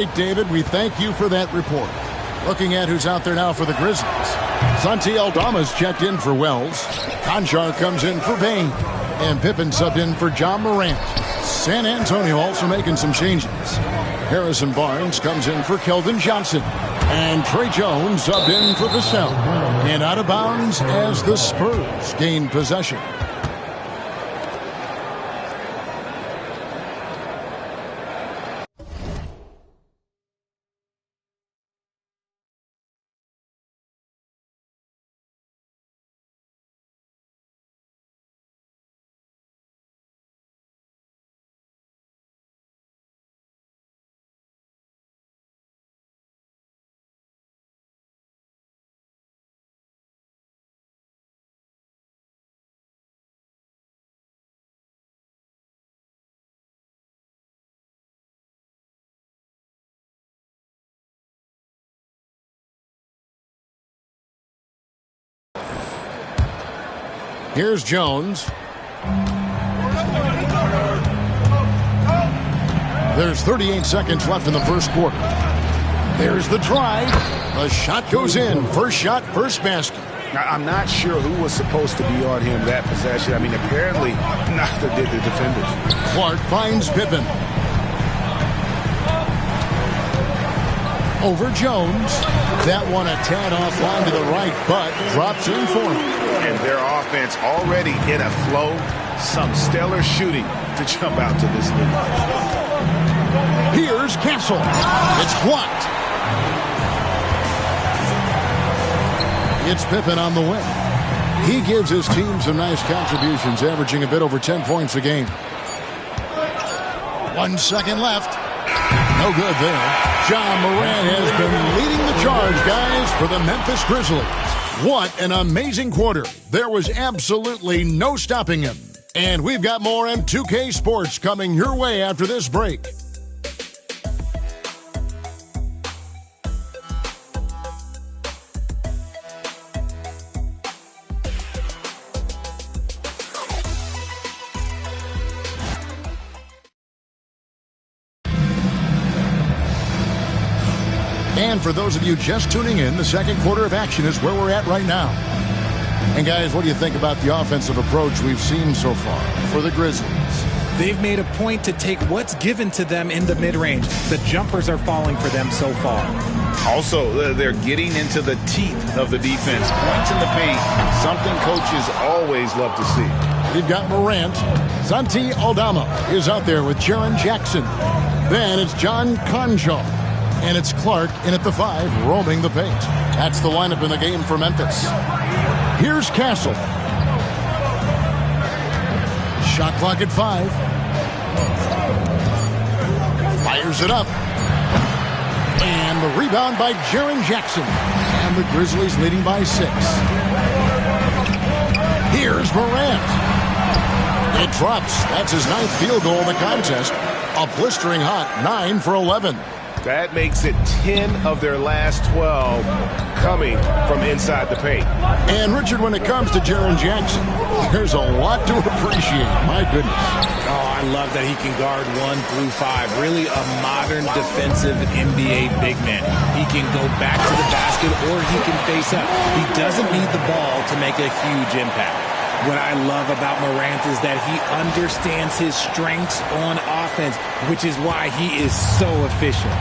Hey, David, we thank you for that report. Looking at who's out there now for the Grizzlies. Santi Aldama's checked in for Wells. Conchar comes in for Bain. And Pippen subbed in for John Morant. San Antonio also making some changes. Harrison Barnes comes in for Keldon Johnson. And Trey Jones subbed in for Vassell. And out of bounds as the Spurs gain possession. Here's Jones. There's 38 seconds left in the first quarter. There's the drive. The shot goes in. First shot, first basket. Now, I'm not sure who was supposed to be on him that possession. I mean, apparently neither did the defenders. Clark finds Pippen. Over Jones. That one a tad offline to the right, but drops in for him. And their offense already in a flow. Some stellar shooting to jump out to this lead. Here's Castle. It's blocked. It's Pippen on the win. He gives his team some nice contributions, averaging a bit over 10 points a game. 1 second left. No good there. John Morant has been leading the charge, guys, for the Memphis Grizzlies. What an amazing quarter. There was absolutely no stopping him. And we've got more M2K Sports coming your way after this break. And for those of you just tuning in, the second quarter of action is where we're at right now. And guys, what do you think about the offensive approach we've seen so far for the Grizzlies? They've made a point to take what's given to them in the mid-range. The jumpers are falling for them so far. Also, they're getting into the teeth of the defense. Points in the paint, something coaches always love to see. We've got Morant. Santi Aldama is out there with Jaren Jackson. Then it's John Conchar. And it's Clark in at the 5, roaming the paint. That's the lineup in the game for Memphis. Here's Castle. Shot clock at 5. Fires it up. And the rebound by Jaren Jackson. And the Grizzlies leading by 6. Here's Morant. It drops. That's his 9th field goal in the contest. A blistering hot 9 for 11. That makes it 10 of their last 12 coming from inside the paint. And, Richard, when it comes to Jaren Jackson, there's a lot to appreciate. My goodness. Oh, I love that he can guard 1 through 5. Really a modern defensive NBA big man. He can go back to the basket or he can face up. He doesn't need the ball to make a huge impact. What I love about Morant is that he understands his strengths on offense, which is why he is so efficient.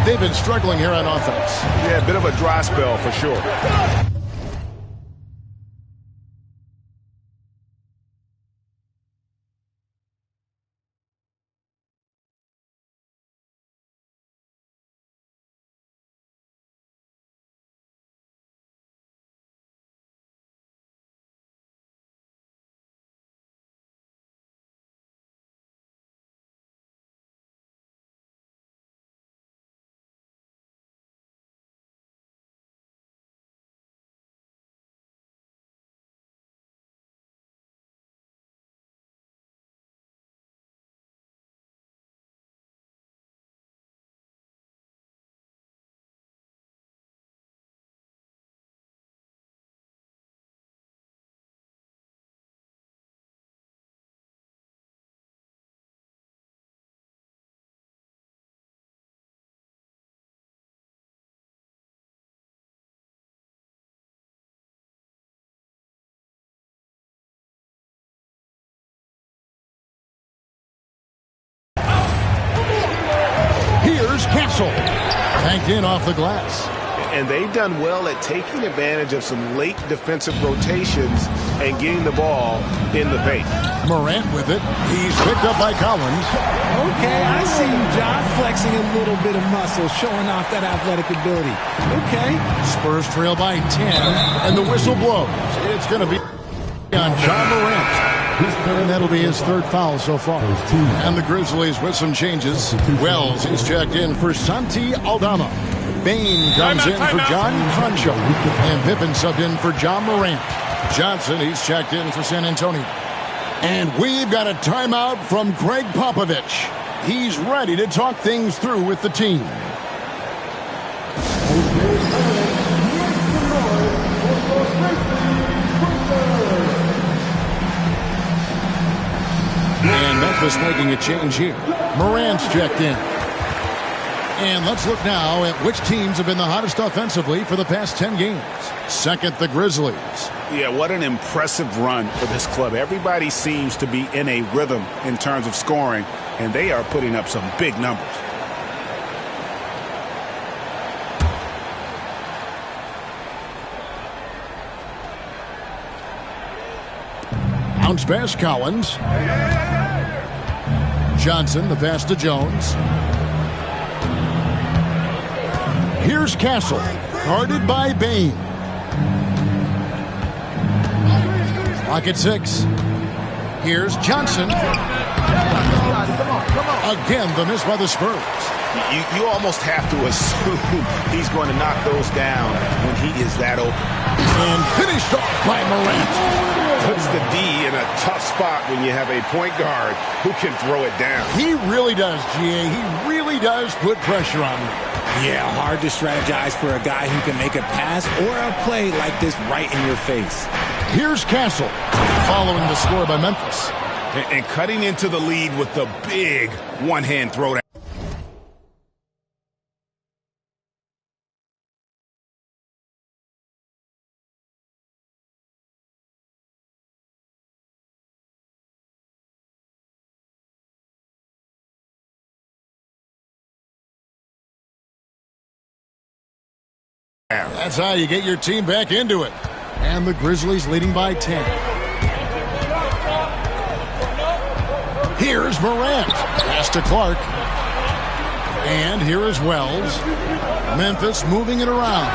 They've been struggling here on offense. Yeah, a bit of a dry spell for sure. Castle. Tanked in off the glass. And they've done well at taking advantage of some late defensive rotations and getting the ball in the paint. Morant with it. He's picked up by Collins. Okay, I see you, John, flexing a little bit of muscle, showing off that athletic ability. Okay. Spurs trail by 10, and the whistle blows. It's going to be on John Morant. And that'll be his third foul so far. And the Grizzlies with some changes. Wells is checked in for Santi Aldama. Bain comes in for John Concho. And Pippen subbed in for John Morant. Johnson, he's checked in for San Antonio. And we've got a timeout from Greg Popovich. He's ready to talk things through with the team. And Memphis making a change here. Morant's checked in. And let's look now at which teams have been the hottest offensively for the past 10 games. Second, the Grizzlies. Yeah, what an impressive run for this club. Everybody seems to be in a rhythm in terms of scoring, and they are putting up some big numbers. Bounce pass, Collins. Johnson, the pass to Jones. Here's Castle, guarded by Bain. Lock at 6. Here's Johnson. Again, the miss by the Spurs. You almost have to assume he's going to knock those down when he is that open. And finished off by Morant. Puts the D in a tough spot when you have a point guard who can throw it down. He really does, GA. He really does put pressure on him. Yeah, hard to strategize for a guy who can make a pass or a play like this right in your face. Here's Castle, following the score by Memphis. And cutting into the lead with the big one-hand throwdown. That's how you get your team back into it. And the Grizzlies leading by 10. Here's Morant. Pass to Clark. And here is Wells. Memphis moving it around.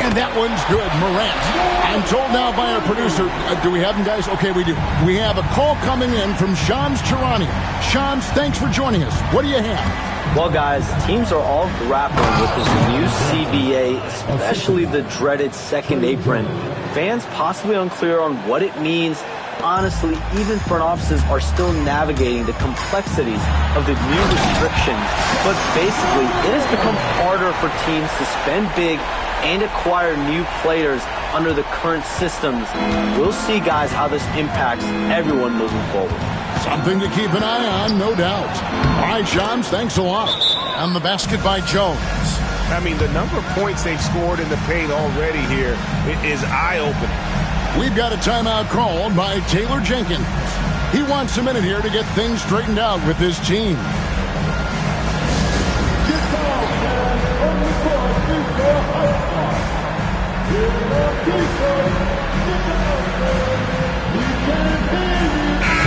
And that one's good. Morant. I'm told now by our producer, do we have him, guys? Okay, we do. We have a call coming in from Shams Charania. Shams, thanks for joining us. What do you have? Well, guys, teams are all grappling with this new CBA, especially the dreaded second apron. Fans possibly unclear on what it means. Honestly, even front offices are still navigating the complexities of the new restrictions. But basically, it has become harder for teams to spend big and acquire new players under the current systems. We'll see, guys, how this impacts everyone moving forward. Something to keep an eye on, no doubt. All right, Shams, thanks a lot. And the basket by Jones. I mean, the number of points they've scored in the paint already here is eye-opening. We've got a timeout called by Taylor Jenkins. He wants a minute here to get things straightened out with his team.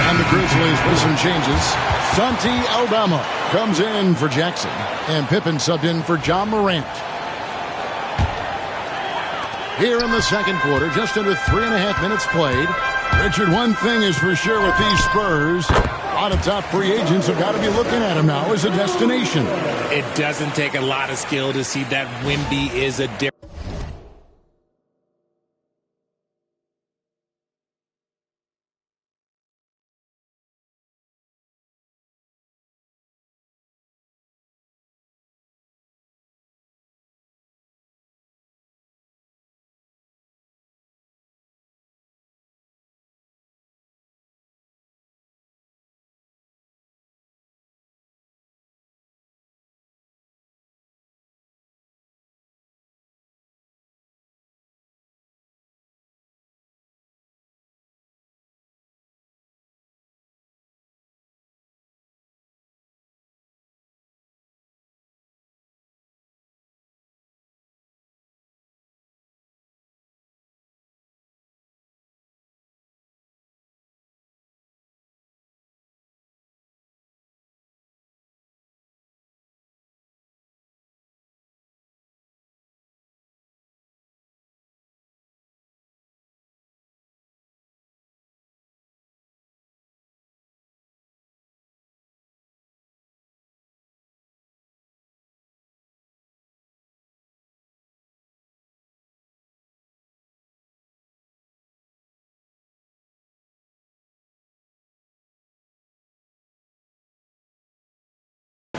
And the Grizzlies with some changes. Santi Aldama comes in for Jackson. And Pippen subbed in for John Morant. Here in the second quarter, just under 3.5 minutes played. Richard, one thing is for sure with these Spurs, a lot of top free agents have got to be looking at them now as a destination. It doesn't take a lot of skill to see that Wemby is a different.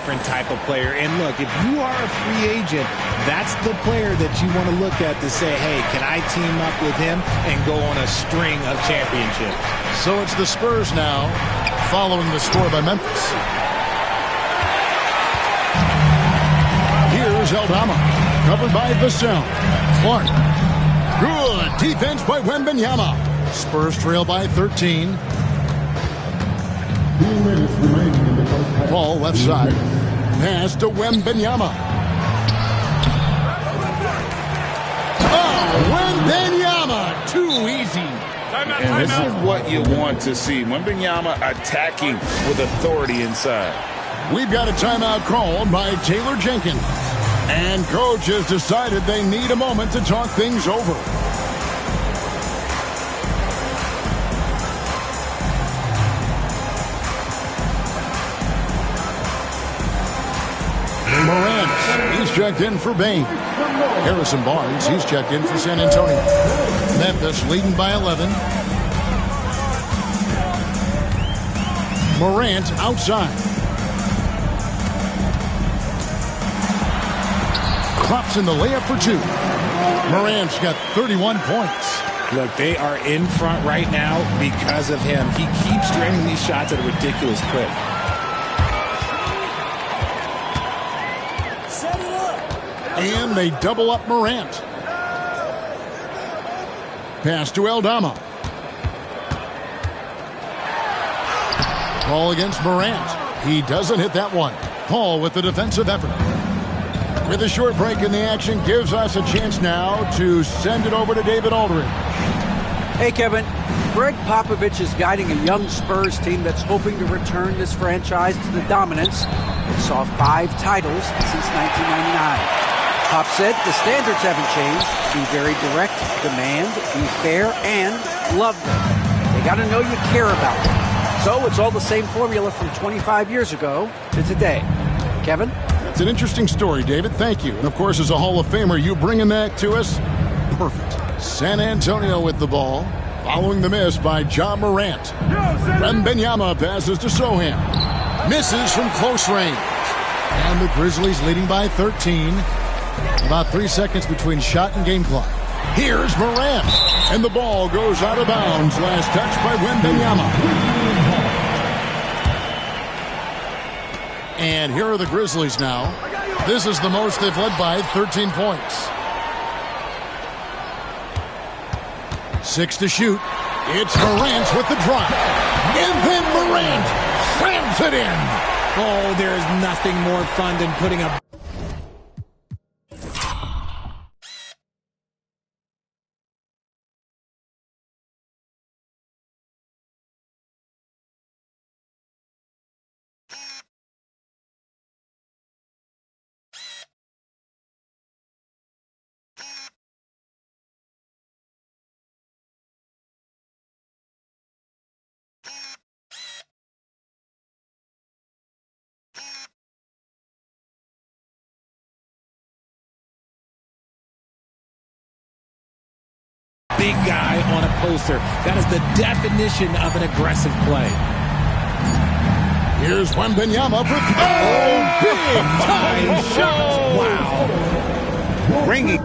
different type of player. And look, if you are a free agent, that's the player that you want to look at to say, hey, can I team up with him and go on a string of championships? So it's the Spurs now, following the score by Memphis. Here's Aldama, covered by Vassell. Clark. Good defense by Wembanyama. Spurs trail by 13. Ball left side. Pass to Wembanyama. Oh, Wembanyama. Too easy. And this is what you want to see. Wembanyama attacking with authority inside. We've got a timeout called by Taylor Jenkins. And coach has decided they need a moment to talk things over. Morant, he's checked in for Bain. Harrison Barnes, he's checked in for San Antonio. Memphis leading by 11. Morant outside. Drops in the layup for two. Morant's got 31 points. Look, they are in front right now because of him. He keeps draining these shots at a ridiculous clip. And they double up Morant. Pass to Aldama. Ball against Morant. He doesn't hit that one. Paul with the defensive effort. With a short break in the action, gives us a chance now to send it over to David Aldridge. Hey, Kevin. Greg Popovich is guiding a young Spurs team that's hoping to return this franchise to the dominance that saw 5 titles since 1999. Pop said the standards haven't changed. Be very direct, demand, be fair, and love them. They got to know you care about them. So it's all the same formula from 25 years ago to today. Kevin? It's an interesting story, David. Thank you. And, of course, as a Hall of Famer, you bringing that to us? Perfect. San Antonio with the ball, following the miss by John Morant. Wembanyama passes to Sohan. Misses from close range. And the Grizzlies leading by 13. About 3 seconds between shot and game clock. Here's Morant. And the ball goes out of bounds. Last touch by Wembanyama. And here are the Grizzlies now. This is the most they've led by, 13 points. 6 to shoot. It's Morant with the drop. And then Morant slams it in. Oh, there is nothing more fun than putting a big guy on a poster. That is the definition of an aggressive play. Here's Wembanyama for big time shot. Wow. Bringing